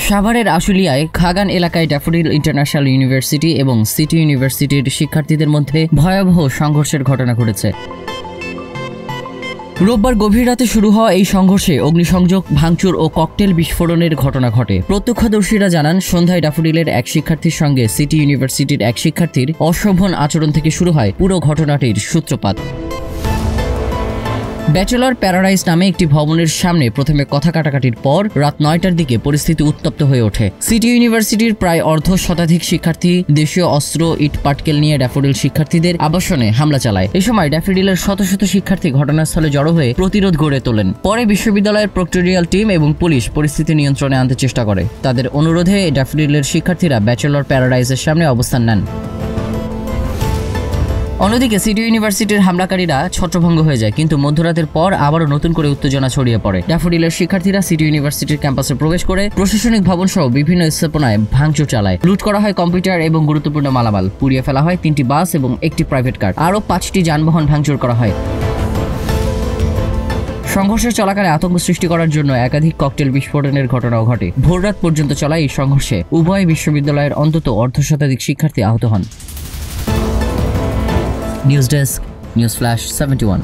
সাভারের আশুলিয়ায় খাগান এলাকায় daffodil international university এবং সিটি ইউনিভার্সিটির শিক্ষার্থীদের মধ্যে ভয়াবহ সংঘর্ষের ঘটনা ঘটেছে। রোববার গভীর রাতে শুরু হওয়া এই সংঘর্ষে অগ্নিসংযোগ, ভাঙচুর ও ককটেল বিস্ফোরণের ঘটনা ঘটে। প্রত্যক্ষদর্শীরা জানান, সন্ধ্যায় ড্যাফোডিলের এক শিক্ষার্থীর সঙ্গে সিটি ইউনিভার্সিটির এক শিক্ষার্থীর অশোভন আচরণ থেকে শুরু হয় পুরো ঘটনাটির সূত্রপাত। ব্যাচেলর প্যারাডাইস নামে একটি ভবনের সামনে প্রথমে কথা কাটাকাটির পর রাত 9টার দিকে পরিস্থিতি উত্তপ্ত হয়ে ওঠে। সিটি ইউনিভার্সিটির প্রায় অর্ধ শতাধিক শিক্ষার্থী দেশীয় অস্ত্র, ইট পাটকেল নিয়ে ড্যাফোডিল শিক্ষার্থীদের আবাসনে হামলা চালায়। এই সময় ড্যাফোডিলের শত শত শিক্ষার্থী ঘটনাস্থলে জড়ো হয়ে প্রতিরোধ গড়ে তোলেন। পরে বিশ্ববিদ্যালয়ের প্রক্টোরিয়াল টিম এবং পুলিশ পরিস্থিতি নিয়ন্ত্রণে আনতে চেষ্টা করে। তাদের অনুরোধে ড্যাফোডিলের শিক্ষার্থীরা ব্যাচেলর প্যারাডাইসের সামনে অবস্থান নেন। অন্যদিকে সিটি ইউনিভার্সিটির হামলাকারীরা ছত্রভঙ্গ হয়ে যায়, কিন্তু মধ্যরাতের পর আবারও নতুন করে উত্তেজনা ছড়িয়ে পড়ে। ড্যাফোডিলের শিক্ষার্থীরা সিটি ইউনিভার্সিটির ক্যাম্পাসে প্রবেশ করে প্রশাসনিক ভবন সহ বিভিন্ন স্থাপনায় ভাঙচুর চালায়। লুট করা হয় কম্পিউটার এবং গুরুত্বপূর্ণ মালামাল, পুড়িয়ে ফেলা হয় 3টি বাস এবং একটি প্রাইভেট কার, আরও 5টি যানবাহন ভাঙচুর করা হয়। সংঘর্ষের চলাকালে আতঙ্ক সৃষ্টি করার জন্য একাধিক ককটেল বিস্ফোরণের ঘটনাও ঘটে। ভোররাত পর্যন্ত চলা এই সংঘর্ষে উভয় বিশ্ববিদ্যালয়ের অন্তত অর্ধশতাধিক শিক্ষার্থী আহত হন। News desk, news flash 71।